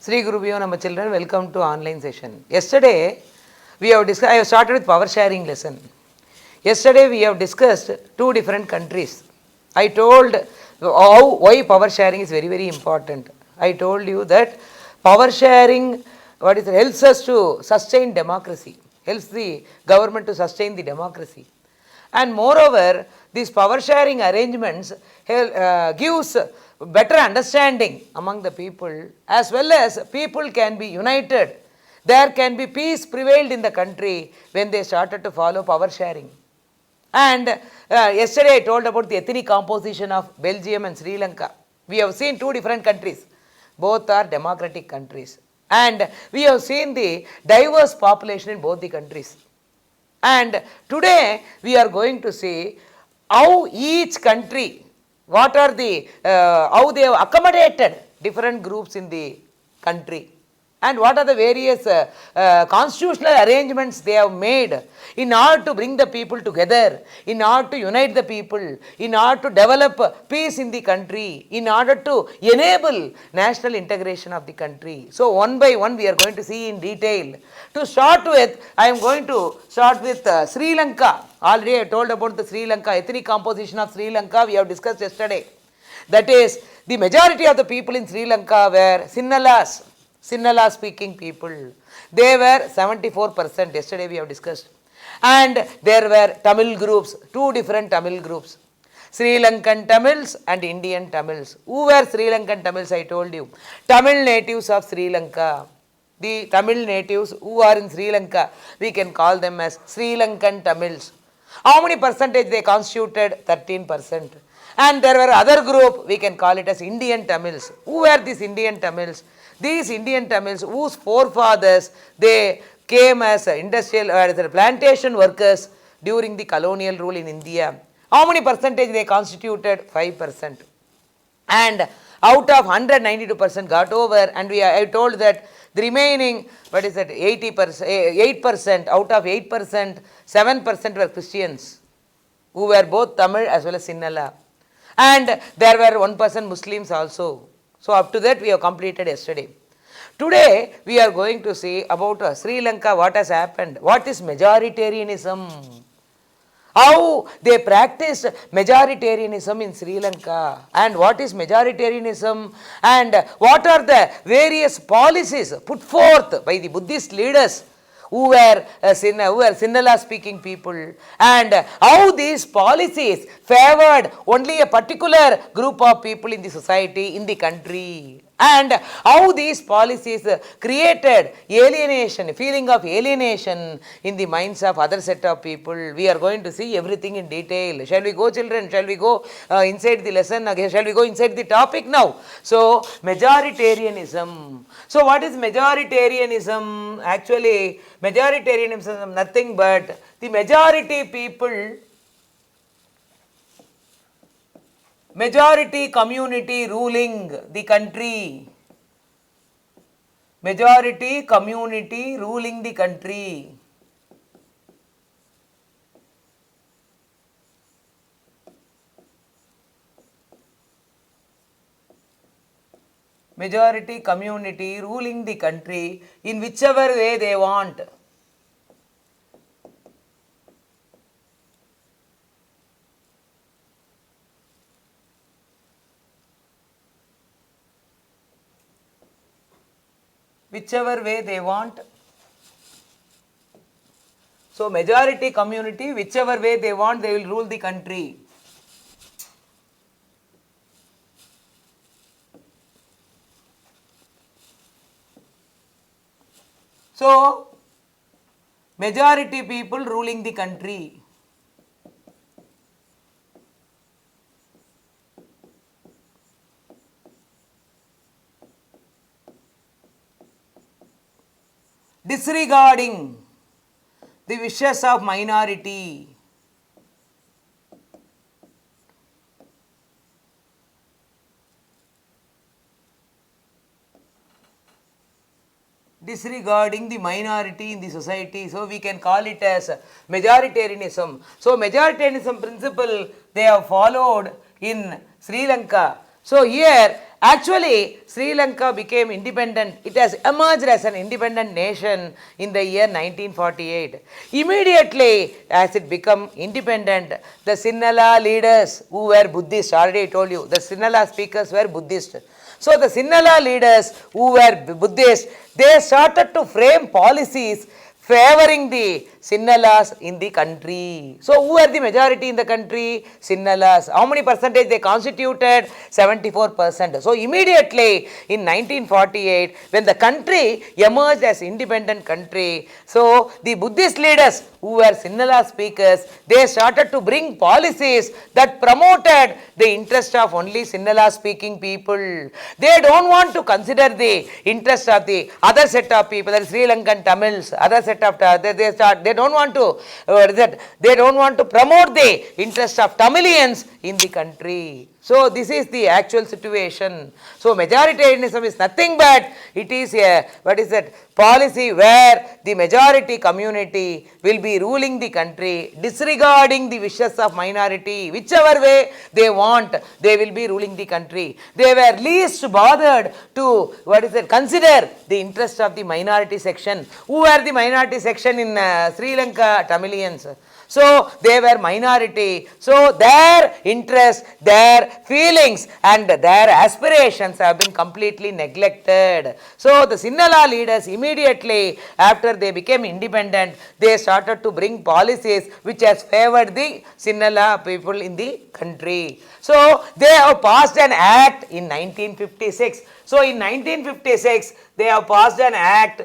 Sri Gurubhyo Nama children, welcome to online session. Yesterday, we have discussed, I have started with power sharing lesson. Yesterday, we have discussed two different countries. I told why power sharing is very, very important. I told you that power sharing helps us to sustain democracy, helps the government to sustain the democracy. And moreover, these power sharing arrangements gives better understanding among the people, as well as people can be united. There can be peace prevailed in the country when they started to follow power sharing. And yesterday I told about the ethnic composition of Belgium and Sri Lanka. We have seen two different countries. Both are democratic countries. And we have seen the diverse population in both the countries. And today we are going to see how each country, what are the, how they have accommodated different groups in the country, and what are the various constitutional arrangements they have made in order to bring the people together, in order to unite the people, in order to develop peace in the country, in order to enable national integration of the country. So one by one we are going to see in detail. To start with, I am going to start with Sri Lanka. Already I told about the Sri Lanka, ethnic composition of Sri Lanka we have discussed yesterday. That is, the majority of the people in Sri Lanka were Sinhala speaking people. They were 74%, yesterday we have discussed. And there were Tamil groups, two different Tamil groups. Sri Lankan Tamils and Indian Tamils. Who were Sri Lankan Tamils, I told you? Tamil natives of Sri Lanka. The Tamil natives who are in Sri Lanka, we can call them as Sri Lankan Tamils. How many percentage they constituted? 13%. And there were other group, we can call it as Indian Tamils. Who were these Indian Tamils? These Indian Tamils whose forefathers, they came as industrial plantation workers during the colonial rule in India. How many percentage they constituted? 5%. And out of 192% got over, and I told that the remaining, 8%, out of 8%, 7% were Christians, who were both Tamil as well as Sinhala. And there were 1% Muslims also. So up to that we have completed yesterday. Today we are going to see about Sri Lanka, what has happened, what is majoritarianism, how they practiced majoritarianism in Sri Lanka, and what is majoritarianism, and what are the various policies put forth by the Buddhist leaders who were Sinhala speaking people, and how these policies favored only a particular group of people in the society, in the country, and how these policies created alienation, feeling of alienation in the minds of other set of people. We are going to see everything in detail. Shall we go, children? Shall we go inside the lesson? Shall we go inside the topic now? So, majoritarianism. So, what is majoritarianism? Actually, majoritarianism is nothing but the majority people, majority community ruling the country. Majority community ruling the country. Majority community ruling the country in whichever way they want. Whichever way they want. So majority community, whichever way they want, they will rule the country. So majority people ruling the country. Disregarding the wishes of minority. Disregarding the minority in the society. So we can call it as majoritarianism. So majoritarianism principle they have followed in Sri Lanka. So here Actually, Sri Lanka became independent. It has emerged as an independent nation in the year 1948. Immediately as it became independent, the Sinhala leaders who were Buddhist, already I told you, the Sinhala speakers were Buddhist. So the Sinhala leaders who were Buddhist, they started to frame policies favoring the Sinhalas in the country. So who are the majority in the country? Sinhalas. How many percentage they constituted? 74%. So immediately in 1948, when the country emerged as independent country, so the Buddhist leaders who were Sinhala speakers, they started to bring policies that promoted the interest of only Sinhala speaking people. They don't want to consider the interest of the other set of people, that is Sri Lankan Tamils, other set of they don't want to they don't want to promote the interest of Tamilians in the country. So this is the actual situation. So majoritarianism is nothing but it is a policy where the majority community will be ruling the country, disregarding the wishes of minority. Whichever way they want, they will be ruling the country. They were least bothered to consider the interest of the minority section. Who are the minority section in Sri Lanka? Tamilians. So they were minority. So their interest, their feelings and their aspirations have been completely neglected. So the Sinhala leaders immediately after they became independent, they started to bring policies which has favored the Sinhala people in the country. So they have passed an act in 1956. So in 1956 they have passed an act.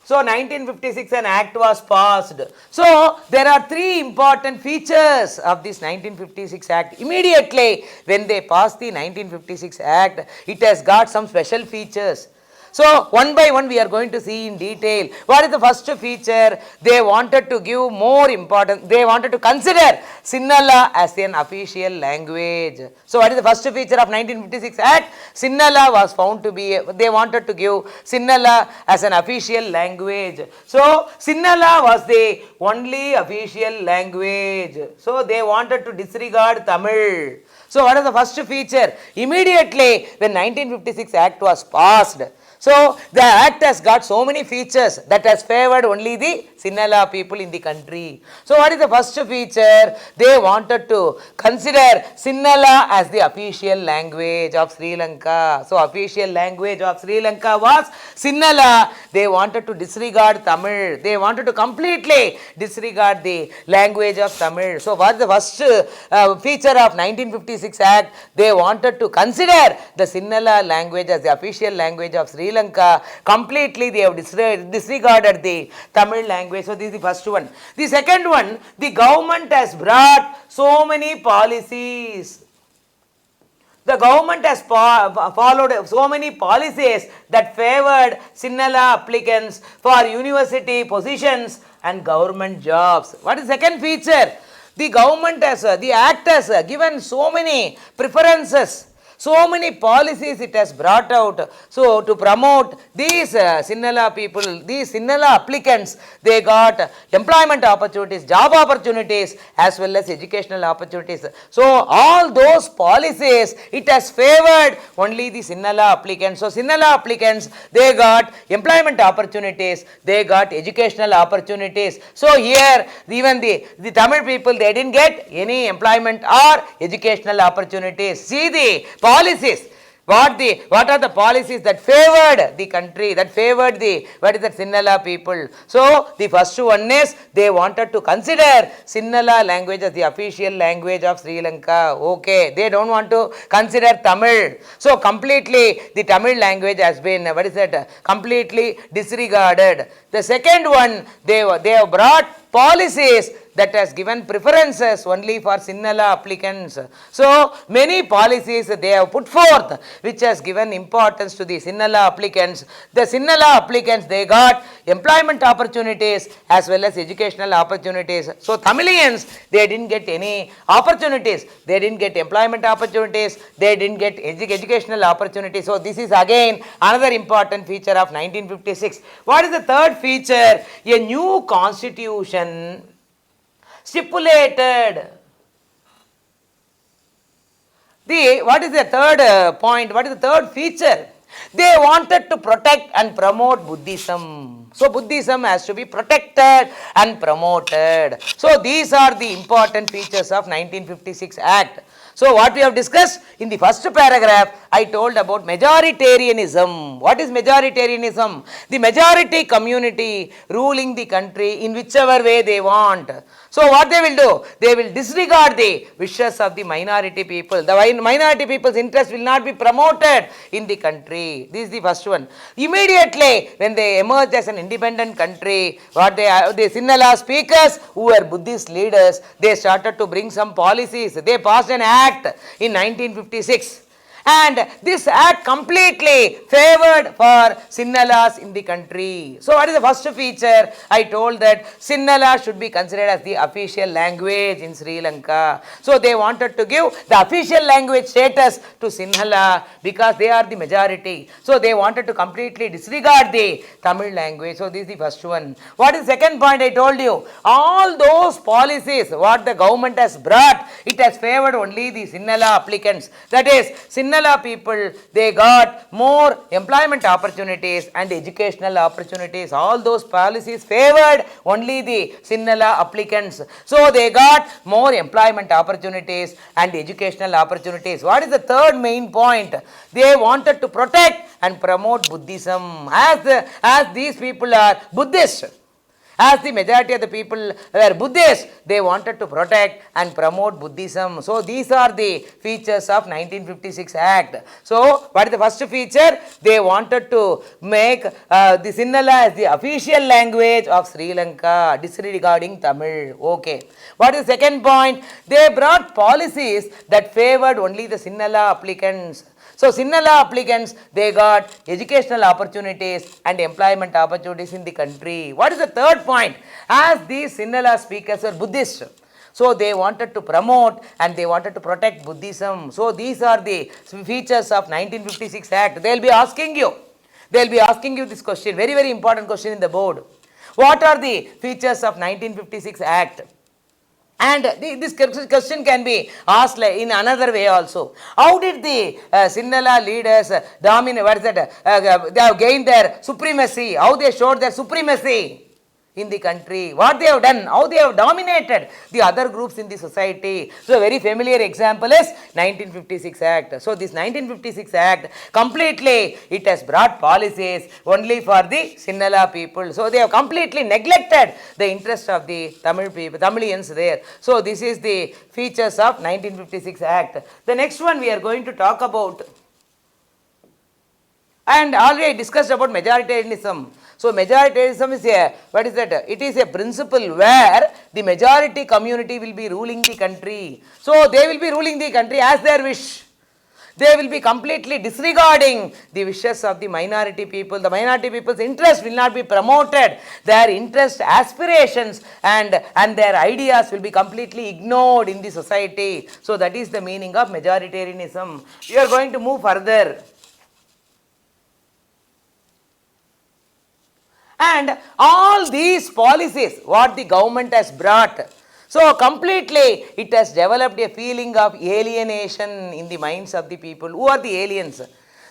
So 1956 an act was passed. So there are three important features of this 1956 act. Immediately when they passed the 1956 act, it has got some special features. So one by one we are going to see in detail. What is the first feature? They wanted to give more importance. They wanted to consider Sinhala as an official language. So what is the first feature of 1956 Act? Sinhala was found to be, they wanted to give Sinhala as an official language. So Sinhala was the only official language. So they wanted to disregard Tamil. So what is the first feature? Immediately when 1956 Act was passed, so the act has got so many features that has favored only the Sinhala people in the country. So what is the first feature? They wanted to consider Sinhala as the official language of Sri Lanka. So official language of Sri Lanka was Sinhala. They wanted to disregard Tamil. They wanted to completely disregard the language of Tamil. So what is the first feature of 1956 Act? They wanted to consider the Sinhala language as the official language of Sri Lanka. Completely they have disregarded the Tamil language. So this is the first one. The second one, the government has brought so many policies. The government has followed so many policies that favored Sinhala applicants for university positions and government jobs. What is the second feature? The government has, the act has given so many preferences, so many policies it has brought out. So to promote these Sinhala people, these Sinhala applicants, they got employment opportunities, job opportunities as well as educational opportunities. So all those policies it has favored only the Sinhala applicants. So Sinhala applicants, they got employment opportunities, they got educational opportunities. So here even the Tamil people, they didn't get any employment or educational opportunities. See the policies. What are the policies that favored the country, that favored the Sinhala people? So the first one is they wanted to consider Sinhala language as the official language of Sri Lanka. Okay, they don't want to consider Tamil. So completely the Tamil language has been completely disregarded. The second one, they have brought policies that has given preferences only for Sinhala applicants. So many policies they have put forth which has given importance to the Sinhala applicants. The Sinhala applicants, they got employment opportunities as well as educational opportunities. So Tamilians, they didn't get any opportunities. They didn't get employment opportunities. They didn't get educational opportunities. So this is again another important feature of 1956. What is the third feature? A new constitution stipulated What is the third point? What is the third feature? They wanted to protect and promote Buddhism. So Buddhism has to be protected and promoted. So these are the important features of 1956 Act. So what we have discussed in the first paragraph, I told about majoritarianism. What is majoritarianism? The majority community ruling the country in whichever way they want. So what they will do? They will disregard the wishes of the minority people. The minority people's interest will not be promoted in the country. This is the first one. Immediately when they emerged as an independent country, the Sinhala speakers who were Buddhist leaders, they started to bring some policies. They passed an act in 1956. And this act completely favored for Sinhalas in the country. So what is the first feature? I told that Sinhala should be considered as the official language in Sri Lanka. So they wanted to give the official language status to Sinhala because they are the majority. So they wanted to completely disregard the Tamil language. So this is the first one. What is the second point I told you? All those policies what the government has brought, it has favored only the Sinhala applicants. That is, Sinhala people, they got more employment opportunities and educational opportunities. All those policies favored only the Sinhala applicants. So they got more employment opportunities and educational opportunities. What is the third main point? They wanted to protect and promote Buddhism. As these people are Buddhist, as the majority of the people were Buddhists, they wanted to protect and promote Buddhism. So these are the features of 1956 Act. So what is the first feature? They wanted to make the Sinhala as the official language of Sri Lanka, disregarding Tamil. Okay. What is the second point? They brought policies that favored only the Sinhala applicants. So Sinhala applicants, they got educational opportunities and employment opportunities in the country. What is the third point? As these Sinhala speakers were Buddhist, so they wanted to promote and they wanted to protect Buddhism. So these are the features of 1956 Act. They will be asking you this question, very, very important question in the board. What are the features of 1956 Act? And this question can be asked in another way also. How did the Sinhala leaders dominate? What is that? They have gained their supremacy. How they showed their supremacy in the country? What they have done? How they have dominated the other groups in the society? So a very familiar example is 1956 Act. So this 1956 Act completely it has brought policies only for the Sinhala people. So they have completely neglected the interest of the Tamil people, Tamilians there. So this is the features of 1956 Act. The next one we are going to talk about, and already I discussed about majoritarianism. So majoritarianism is what is that? It is a principle where the majority community will be ruling the country. So they will be ruling the country as their wish. They will be completely disregarding the wishes of the minority people. The minority people's interest will not be promoted. Their interest, aspirations and their ideas will be completely ignored in the society. So that is the meaning of majoritarianism. We are going to move further. And all these policies, what the government has brought, so completely it has developed a feeling of alienation in the minds of the people. Who are the aliens?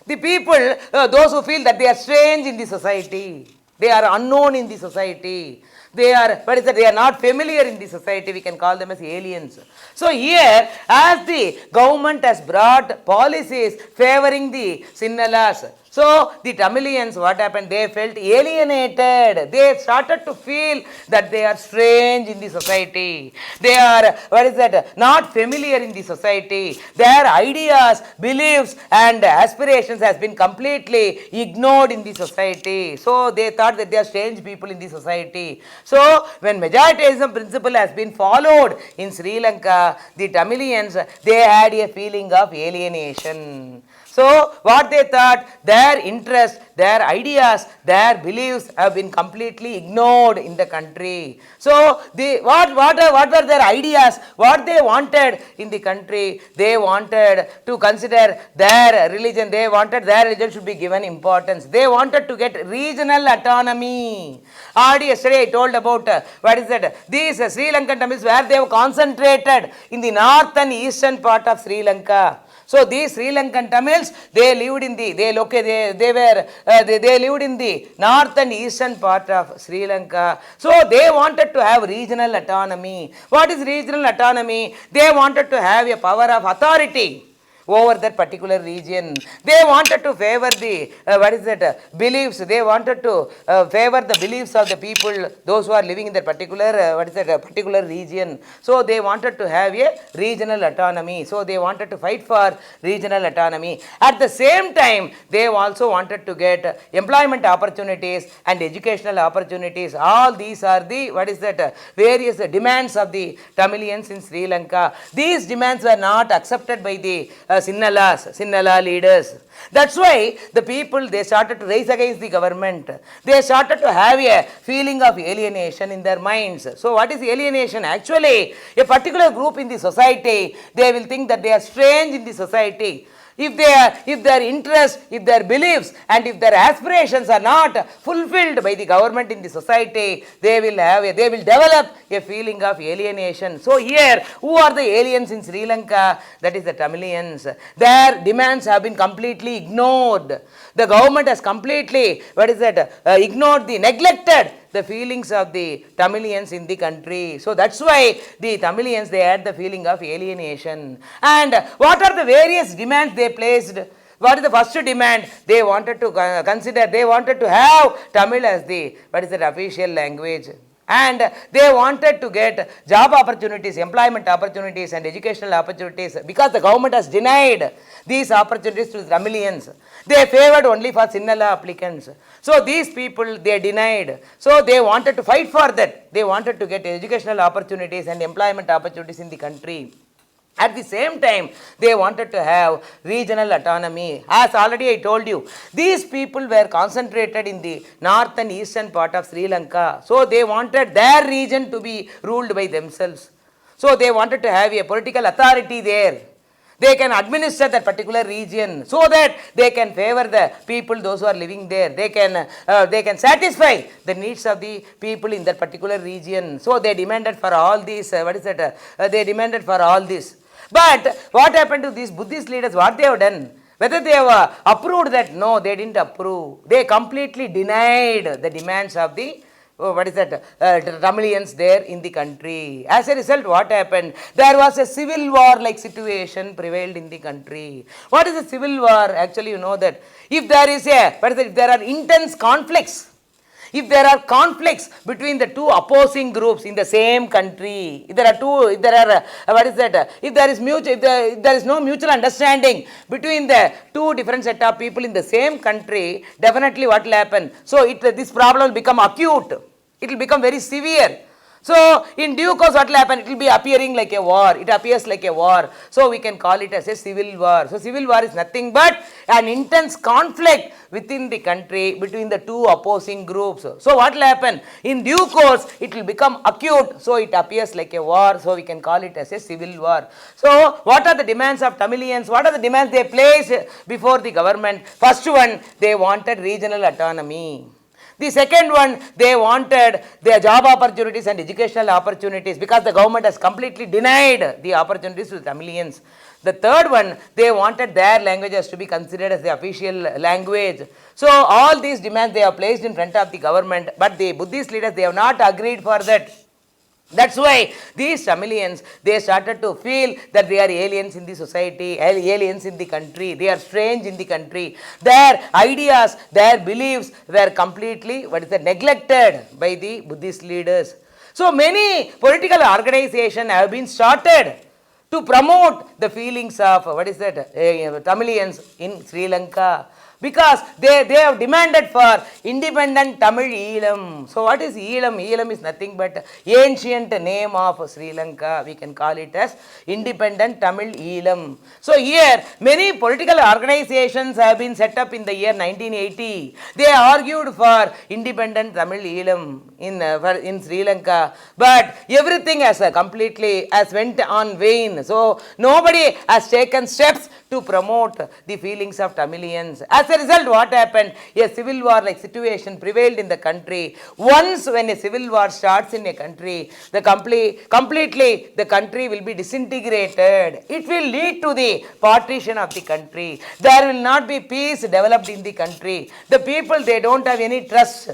The people, those who feel that they are strange in the society, they are unknown in the society. They are, what is that? They are not familiar in the society. We can call them as aliens. So here, as the government has brought policies favoring the Sinhalas, so the Tamilians, what happened? They felt alienated. They started to feel that they are strange in the society. They are, what is that? Not familiar in the society. Their ideas, beliefs and aspirations has been completely ignored in the society. So they thought that they are strange people in the society. So when majoritarianism principle has been followed in Sri Lanka, the Tamilians, they had a feeling of alienation. So what they thought, their interests, their ideas, their beliefs have been completely ignored in the country. So what were their ideas, what they wanted in the country? They wanted to consider their religion, they wanted their religion should be given importance. They wanted to get regional autonomy. Already yesterday I told about what is that? These Sri Lankan Tamils where they have concentrated in the north and eastern part of Sri Lanka. So these Sri Lankan Tamils, they lived in the, they lived in the north and eastern part of Sri Lanka. So they wanted to have regional autonomy. What is regional autonomy? They wanted to have a power of authority over that particular region. They wanted to favor the beliefs. They wanted to favor the beliefs of the people, those who are living in that particular particular region. So they wanted to have a regional autonomy. So they wanted to fight for regional autonomy. At the same time, they also wanted to get employment opportunities and educational opportunities. All these are the various demands of the Tamilians in Sri Lanka. These demands were not accepted by the Sinnala leaders. That's why the people, they started to raise against the government. They started to have a feeling of alienation in their minds. So what is alienation? Actually, a particular group in the society, they will think that they are strange in the society. If their interests, if their beliefs and if their aspirations are not fulfilled by the government in the society, they will develop a feeling of alienation. So here, who are the aliens in Sri Lanka? That is the Tamilians. Their demands have been completely ignored. The government has completely neglected the feelings of the Tamilians in the country. So that's why the Tamilians, they had the feeling of alienation. And what are the various demands they placed? What is the first demand? They wanted to consider, they wanted to have Tamil as the official language. And they wanted to get job opportunities, employment opportunities and educational opportunities, because the government has denied these opportunities to the Tamilians. They favored only for Sinnala applicants. So these people, they denied. So they wanted to fight for that. They wanted to get educational opportunities and employment opportunities in the country. At the same time, they wanted to have regional autonomy. As already I told you, these people were concentrated in the north and eastern part of Sri Lanka. So they wanted their region to be ruled by themselves. So they wanted to have a political authority there. They can administer that particular region so that they can favor the people, those who are living there. They can satisfy the needs of the people in that particular region. So they demanded for all this. They demanded for all this. But what happened to these Buddhist leaders? What they have done? Whether they have approved that? No, they didn't approve. They completely denied the demands of the Tamilians there in the country. As a result, what happened? There was a civil war like situation prevailed in the country. What is a civil war? Actually, you know that if there is if there are intense conflicts, if there are conflicts between the two opposing groups in the same country, if there is no mutual understanding between the two different set of people in the same country, definitely what will happen? So this problem will become acute. It will become very severe. So in due course, what will happen? It will be appearing like a war. It appears like a war. So we can call it as a civil war. So civil war is nothing but an intense conflict within the country between the two opposing groups. So what will happen? In due course, it will become acute. So it appears like a war. So we can call it as a civil war. So what are the demands of Tamilians? What are the demands they placed before the government? First one, they wanted regional autonomy. The second one, they wanted their job opportunities and educational opportunities, because the government has completely denied the opportunities to the Tamilians. The third one, they wanted their languages to be considered as the official language. So all these demands they have placed in front of the government, but the Buddhist leaders, they have not agreed for that. That's why these Tamilians, they started to feel that they are aliens in the society, aliens in the country, they are strange in the country. Their ideas, their beliefs were completely neglected by the Buddhist leaders. So many political organizations have been started to promote the feelings of Tamilians in Sri Lanka, because they have demanded for independent Tamil Eelam. So what is Eelam? Eelam is nothing but ancient name of Sri Lanka. We can call it as independent Tamil Eelam. So here many political organizations have been set up in the year 1980. They argued for independent Tamil Eelam in Sri Lanka, but everything has completely went on vain. So nobody has taken steps to promote the feelings of Tamilians. As a result, what happened? A civil war like situation prevailed in the country. Once when a civil war starts in a country, the completely the country will be disintegrated. It will lead to the partition of the country. There will not be peace developed in the country. The people, they don't have any trust.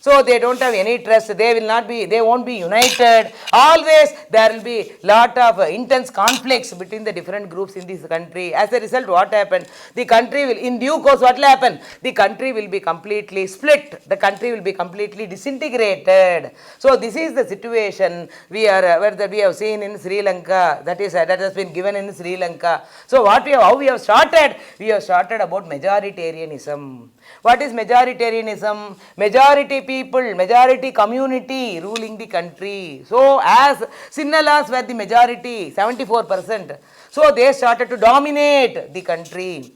So they don't have any trust. They won't be united. Always there will be lot of intense conflicts between the different groups in this country. As a result, what happened? The country will, in due course, what will happen? The country will be completely split. The country will be completely disintegrated. So this is the situation we have seen in Sri Lanka. That has been given in Sri Lanka. So how we have started? We have started about majoritarianism. What is majoritarianism? Majority people, majority community ruling the country. So as Sinhalas were the majority, 74%. So they started to dominate the country.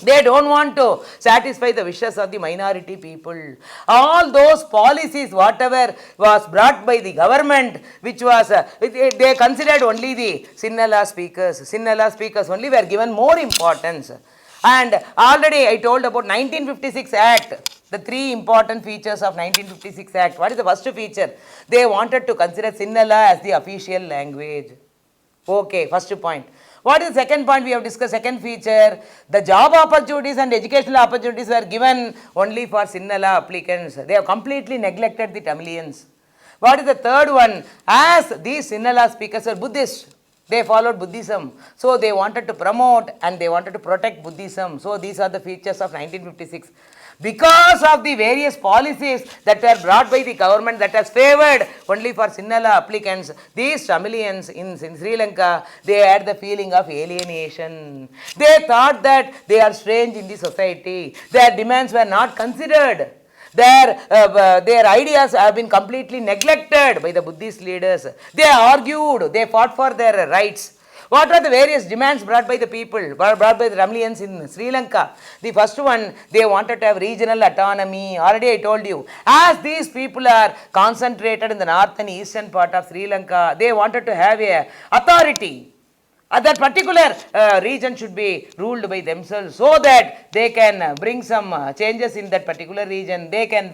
They don't want to satisfy the wishes of the minority people. All those policies, whatever was brought by the government, which was, they considered only the Sinhala speakers. Sinhala speakers only were given more importance. And already I told about 1956 Act, the three important features of 1956 Act. What is the first feature? They wanted to consider Sinhala as the official language. Okay, first point. What is the second point we have discussed? Second feature, the job opportunities and educational opportunities were given only for Sinhala applicants. They have completely neglected the Tamilians. What is the third one? As these Sinhala speakers were Buddhists, they followed Buddhism. So they wanted to promote and they wanted to protect Buddhism. So these are the features of 1956. Because of the various policies that were brought by the government that has favored only for Sinhala applicants, these Tamilians in Sri Lanka, they had the feeling of alienation. They thought that they are strange in the society. Their demands were not considered. Their ideas have been completely neglected by the Buddhist leaders. They argued, they fought for their rights. What are the various demands brought by the people, brought by the Tamilians in Sri Lanka? The first one, they wanted to have regional autonomy. Already I told you. As these people are concentrated in the north and eastern part of Sri Lanka, they wanted to have a authority. That particular region should be ruled by themselves so that they can bring some changes in that particular region. They can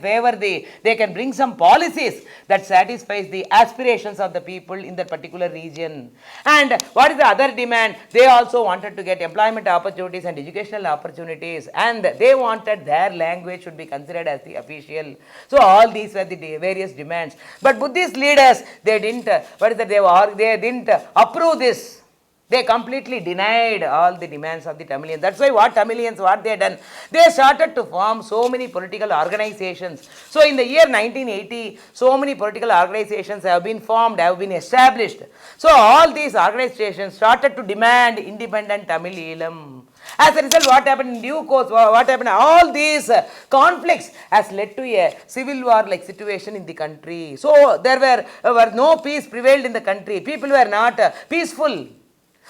bring some policies that satisfies the aspirations of the people in that particular region. And what is the other demand? They also wanted to get employment opportunities and educational opportunities, and they wanted their language should be considered as the official. So all these were the various demands. But Buddhist leaders, they didn't approve this. They completely denied all the demands of the Tamilians. That's why what they done? They started to form so many political organizations. So in the year 1980, so many political organizations have been formed, have been established. So all these organizations started to demand independent Tamil Eelam. As a result, what happened in due course, what happened? All these conflicts has led to a civil war like situation in the country. So there were no peace prevailed in the country. People were not peaceful.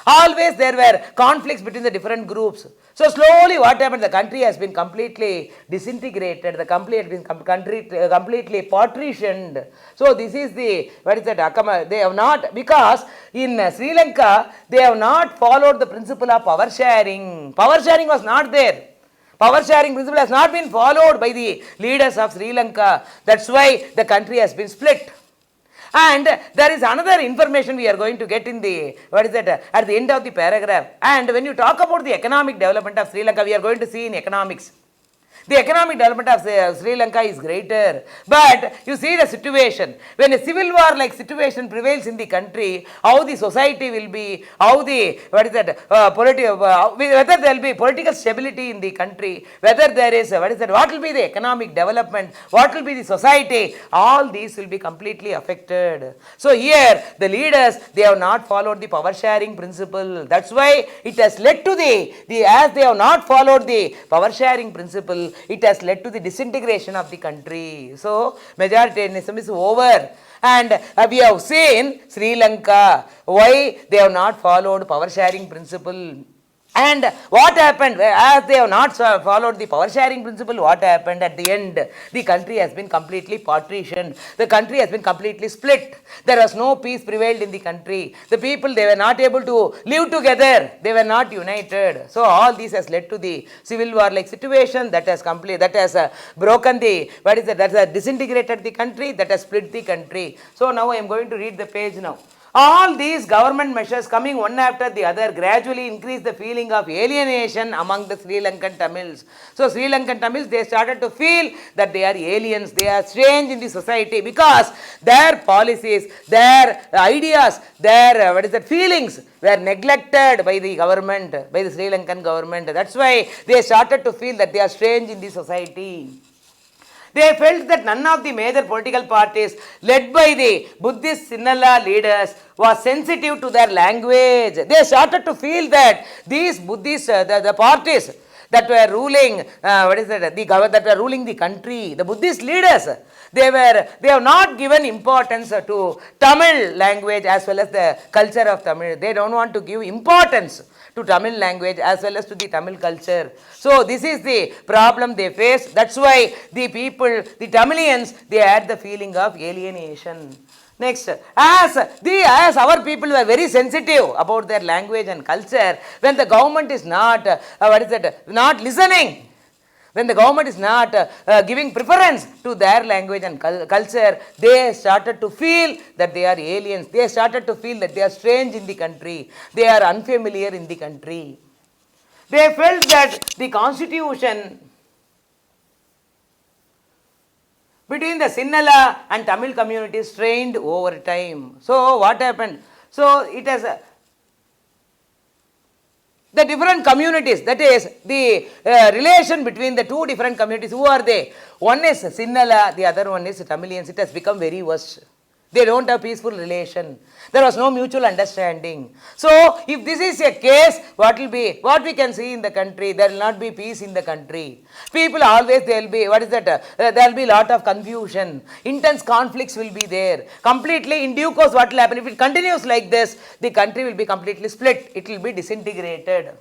Always there were conflicts between the different groups. So slowly what happened? The country has been completely disintegrated. The country has been completely partitioned. So this is they have not, because in Sri Lanka, they have not followed the principle of power sharing. Power sharing was not there. Power sharing principle has not been followed by the leaders of Sri Lanka. That's why the country has been split. And there is another information we are going to get in the, at the end of the paragraph. And when you talk about the economic development of Sri Lanka, we are going to see in economics. The economic development of Sri Lanka is greater. But you see the situation. When a civil war like situation prevails in the country, how the society will be, how the, whether there will be political stability in the country, whether there is, what will be the economic development, what will be the society, all these will be completely affected. So here, the leaders, they have not followed the power sharing principle. That's why it has led to as they have not followed the power sharing principle, it has led to the disintegration of the country. So majoritarianism is over. And we have seen Sri Lanka, why they have not followed power sharing principle. And what happened, as they have not followed the power sharing principle, what happened at the end? The country has been completely partitioned. The country has been completely split. There was no peace prevailed in the country. The people, they were not able to live together. They were not united. So all this has led to the civil war like situation that has broken the, that has disintegrated the country, that has split the country. So now I am going to read the page now. All these government measures coming one after the other gradually increase the feeling of alienation among the Sri Lankan Tamils. So Sri Lankan Tamils, they started to feel that they are aliens, they are strange in the society because their policies, their ideas, their feelings were neglected by the government, by the Sri Lankan government. That's why they started to feel that they are strange in the society. They felt that none of the major political parties led by the Buddhist Sinhala leaders was sensitive to their language. They started to feel that these Buddhist, the parties that were ruling, that were ruling the country, the Buddhist leaders, they have not given importance to Tamil language as well as the culture of Tamil. They don't want to give importance to Tamil language as well as to the Tamil culture. So this is the problem they face. That's why the people, the Tamilians, they had the feeling of alienation. Next, as our people were very sensitive about their language and culture, when the government is not, not listening, when the government is not giving preference to their language and culture, they started to feel that they are aliens. They started to feel that they are strange in the country. They are unfamiliar in the country. They felt that the constitution between the Sinhala and Tamil communities strained over time. So what happened? So it has the different communities, that is the relation between the two different communities. Who are they? One is Sinhala, the other one is Tamilians. It has become very worse. They don't have peaceful relation. There was no mutual understanding. So if this is a case, what we can see in the country? There will not be peace in the country. People always, there will be, there will be a lot of confusion. Intense conflicts will be there. Completely, in due course, what will happen? If it continues like this, the country will be completely split. It will be disintegrated.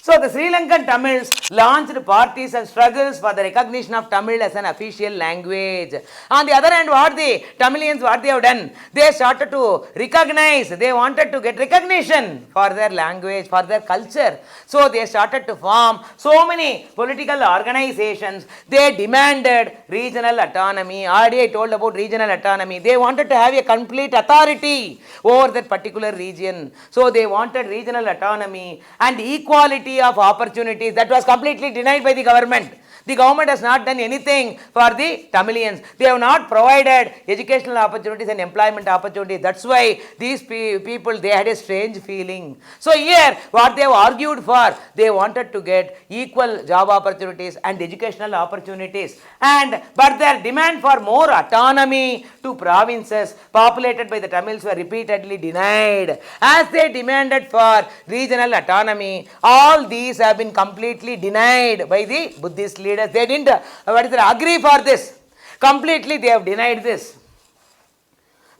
So the Sri Lankan Tamils launched parties and struggles for the recognition of Tamil as an official language. On the other hand, what the Tamilians, what they have done? They started to recognize, they wanted to get recognition for their language, for their culture. So they started to form so many political organizations. They demanded regional autonomy. Already I told about regional autonomy. They wanted to have a complete authority over that particular region. So they wanted regional autonomy and equality of opportunities that was completely denied by the government. The government has not done anything for the Tamilians. They have not provided educational opportunities and employment opportunities. That's why these people, they had a strange feeling. So here, what they have argued for, they wanted to get equal job opportunities and educational opportunities. But their demand for more autonomy to provinces populated by the Tamils were repeatedly denied. As they demanded for regional autonomy, all these have been completely denied by the Buddhist leaders. They didn't agree for this. Completely they have denied this.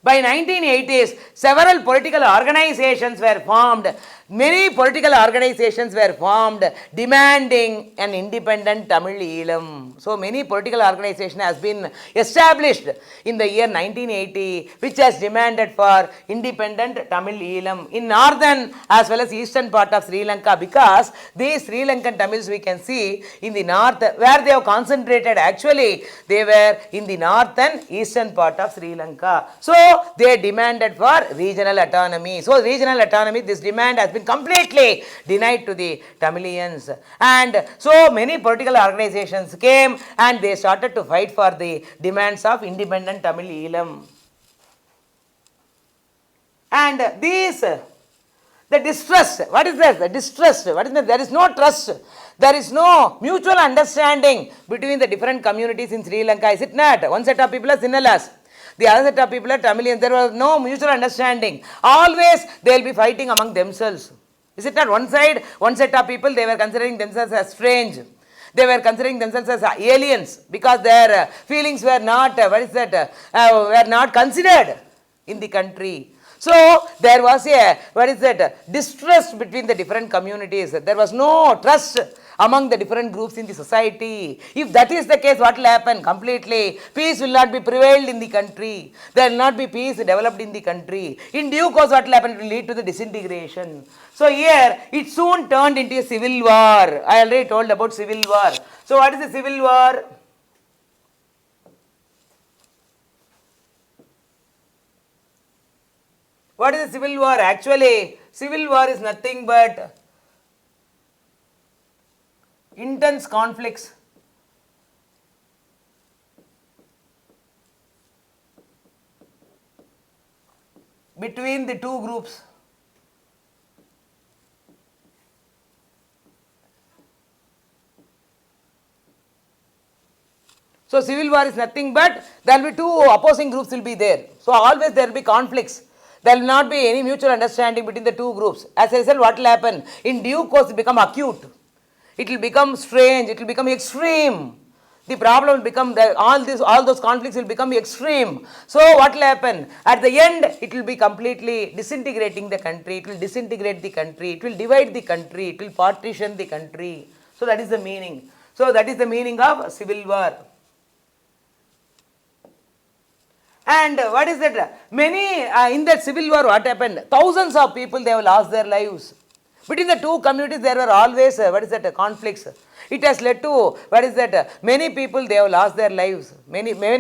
By 1980s, several political organizations were formed. Many political organizations were formed demanding an independent Tamil Eelam. So many political organizations has been established in the year 1980 which has demanded for independent Tamil Eelam in northern as well as eastern part of Sri Lanka, because these Sri Lankan Tamils we can see in the north where they have concentrated. Actually they were in the north and eastern part of Sri Lanka. So they demanded for regional autonomy. So regional autonomy, this demand has been completely denied to the Tamilians. And so many political organizations came and they started to fight for the demands of independent Tamil Eelam. And these, the distrust, what is that? The distrust, what is that? There is no trust. There is no mutual understanding between the different communities in Sri Lanka, is it not? One set of people are Sinhalas. The other set of people are Tamilians. There was no mutual understanding. Always they will be fighting among themselves. Is it not? One side, one set of people, they were considering themselves as strange. They were considering themselves as aliens because their feelings were not, were not considered in the country. So there was a, what is that, distrust between the different communities. There was no trust among the different groups in the society. If that is the case, what will happen? Completely, peace will not be prevailed in the country. There will not be peace developed in the country. In due course, what will happen? It will lead to the disintegration. So here, it soon turned into a civil war. I already told about civil war. So what is the civil war? What is a civil war? Actually, civil war is nothing but intense conflicts between the two groups. So civil war is nothing but there will be two opposing groups will be there. So always there will be conflicts. There will not be any mutual understanding between the two groups. As a result, what will happen? In due course, it will become acute. It will become strange. It will become extreme. The problem will become that all those conflicts will become extreme. So what will happen? At the end, it will be completely disintegrating the country. It will disintegrate the country. It will divide the country. It will partition the country. So that is the meaning. So that is the meaning of civil war. And what is that? Many in that civil war, what happened? Thousands of people, they have lost their lives. Between the two communities, there were always what is that, conflicts. It has led to what is that? Many people, they have lost their lives.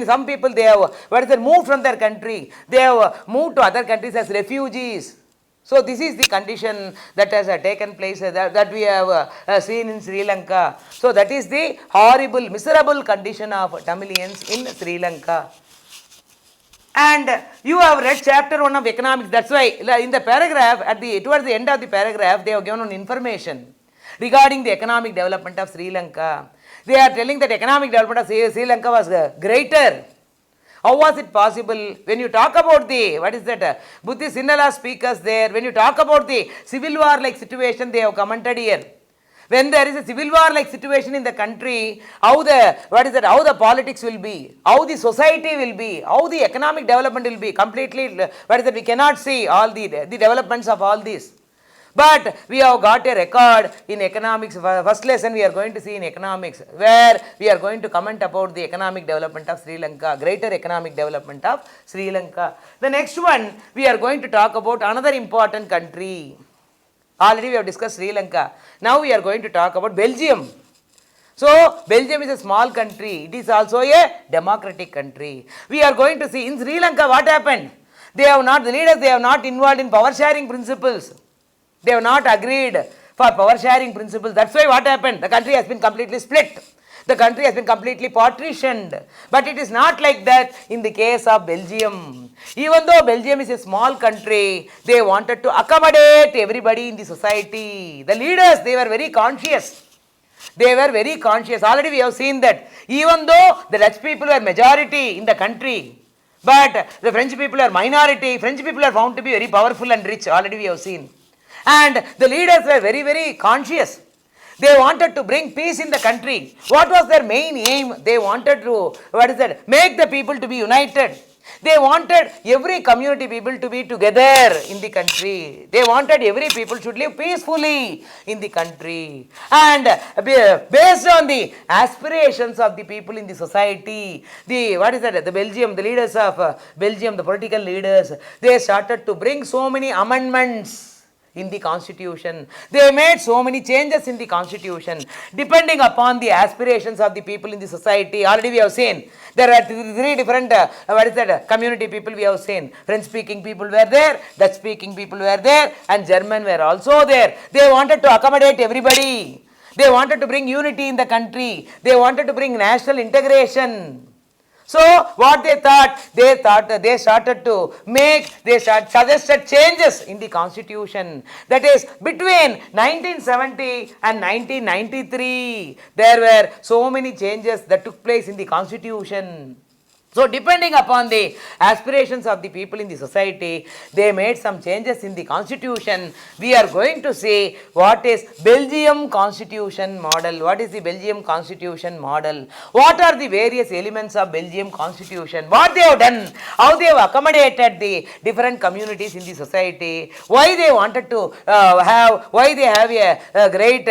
Some people, they have what is that, moved from their country. They have moved to other countries as refugees. So this is the condition that has taken place that we have seen in Sri Lanka. So that is the horrible, miserable condition of Tamilians in Sri Lanka. And you have read chapter 1 of economics. That's why in the paragraph, towards the end of the paragraph, they have given an information regarding the economic development of Sri Lanka. They are telling that economic development of Sri Lanka was greater. How was it possible? When you talk about the, what is that, Buddhist Sinhala speakers there, when you talk about the civil war like situation, they have commented here. When there is a civil war like situation in the country, how the politics will be, how the society will be, how the economic development will be, completely, we cannot see all the developments of all this. But we have got a record in economics. First lesson we are going to see in economics, where we are going to comment about the economic development of Sri Lanka, greater economic development of Sri Lanka. The next one, we are going to talk about another important country. Already we have discussed Sri Lanka. Now we are going to talk about Belgium. So Belgium is a small country. It is also a democratic country. We are going to see in Sri Lanka what happened. The leaders, they have not involved in power sharing principles. They have not agreed for power sharing principles. That's why what happened? The country has been completely split. The country has been completely partitioned. But it is not like that in the case of Belgium. Even though Belgium is a small country, they wanted to accommodate everybody in the society. The leaders, they were very conscious. They were very conscious. Already we have seen that. Even though the Dutch people were majority in the country, but the French people are minority. French people are found to be very powerful and rich. Already we have seen. And the leaders were very, very conscious. They wanted to bring peace in the country. What was their main aim? They wanted to, make the people to be united. They wanted every community people to be together in the country. They wanted every people should live peacefully in the country. And based on the aspirations of the people in the society, the Belgium, the leaders of Belgium, the political leaders, they started to bring so many amendments in the constitution. They made so many changes in the constitution depending upon the aspirations of the people in the society. Already we have seen there are three different community people we have seen. French speaking people were there, Dutch speaking people were there, and German were also there. They wanted to accommodate everybody. They wanted to bring unity in the country. They wanted to bring national integration. So what they suggested changes in the constitution. That is, between 1970 and 1993, there were so many changes that took place in the constitution. So depending upon the aspirations of the people in the society, they made some changes in the constitution. We are going to see what is Belgium constitution model. What is the Belgium constitution model? What are the various elements of Belgium constitution? What they have done? How they have accommodated the different communities in the society? Why they wanted to why they have a great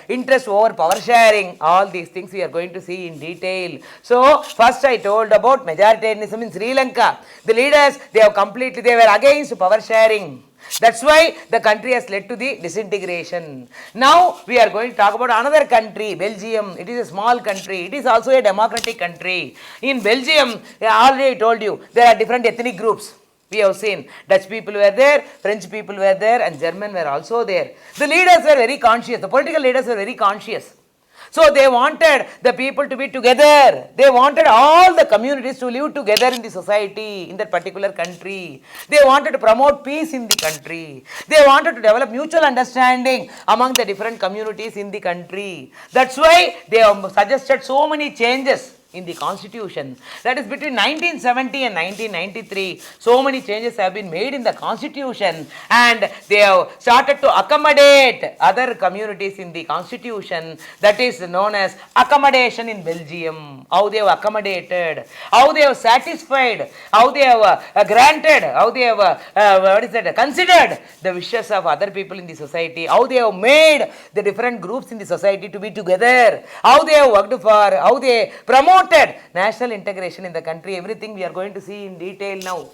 interest over power sharing? All these things we are going to see in detail. So first I told about majoritarianism in Sri Lanka. The leaders, they were against power sharing. That's why the country has led to the disintegration. Now we are going to talk about another country, Belgium. It is a small country. It is also a democratic country. In Belgium, I already told you, there are different ethnic groups. We have seen Dutch people were there, French people were there, and German were also there. The leaders were very conscious. The political leaders were very conscious. So they wanted the people to be together. They wanted all the communities to live together in the society, in that particular country. They wanted to promote peace in the country. They wanted to develop mutual understanding among the different communities in the country. That's why they have suggested so many changes in the constitution. That is between 1970 and 1993, so many changes have been made in the constitution, and they have started to accommodate other communities in the constitution. That is known as accommodation in Belgium. How they have accommodated, how they have satisfied, how they have granted, how they have considered the wishes of other people in the society, how they have made the different groups in the society to be together, how they have worked for, how they promote national integration in the country. Everything we are going to see in detail now.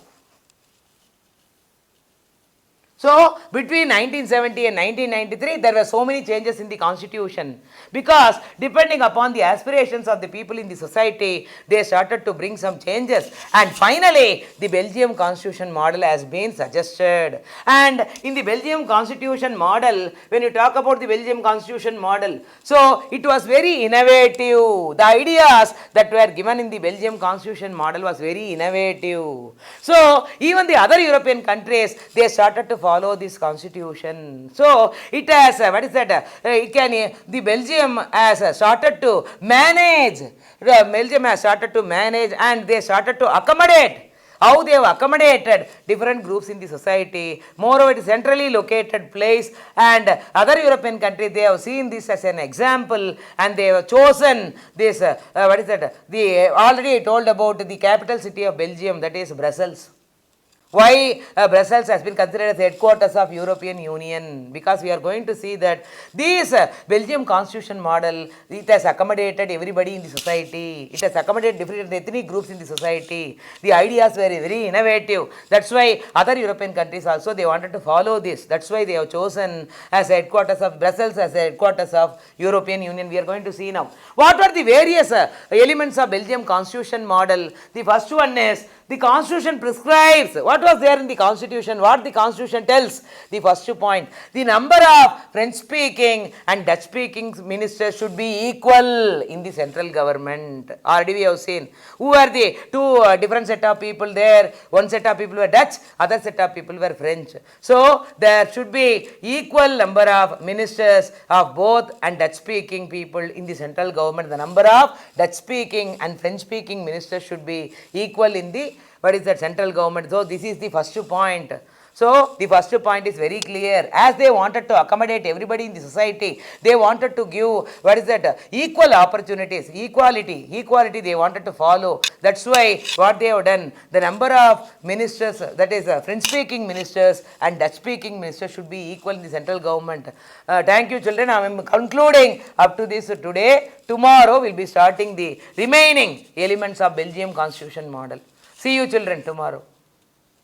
So, between 1970 and 1993, there were so many changes in the constitution, because depending upon the aspirations of the people in the society, they started to bring some changes, and finally, the Belgium constitution model has been suggested. And in the Belgium constitution model, when you talk about the Belgium constitution model, so it was very innovative. The ideas that were given in the Belgium constitution model was very innovative. So, even the other European countries, they started to follow this constitution. So it has the Belgium has started to manage. Belgium has started to manage, and they started to accommodate. How they have accommodated different groups in the society. Moreover, it is centrally located place, and other European countries, they have seen this as an example, and they have chosen this. Already I told about the capital city of Belgium, that is Brussels. Why Brussels has been considered as headquarters of European Union? Because we are going to see that this Belgium constitution model, it has accommodated everybody in the society. It has accommodated different ethnic groups in the society. The ideas were very innovative. That's why other European countries also, they wanted to follow this. That's why they have chosen as headquarters of Brussels, as headquarters of European Union. We are going to see now. What are the various elements of Belgium constitution model? The first one is, the constitution prescribes what was there in the constitution, what the constitution tells. The first point, the number of French speaking and Dutch speaking ministers should be equal in the central government. Already we have seen who are the two different set of people there. One set of people were Dutch, other set of people were French. So there should be equal number of ministers of both and Dutch speaking people in the central government. The number of Dutch speaking and French speaking ministers should be equal in the central government. So this is the first point. So the first point is very clear. As they wanted to accommodate everybody in the society, they wanted to give equal opportunities, equality they wanted to follow. That's why what they have done, the number of ministers, that is French speaking ministers and Dutch speaking ministers, should be equal in the central government. Thank you, children. I am concluding up to this today. Tomorrow we will be starting the remaining elements of Belgium constitution model. See you, children, tomorrow.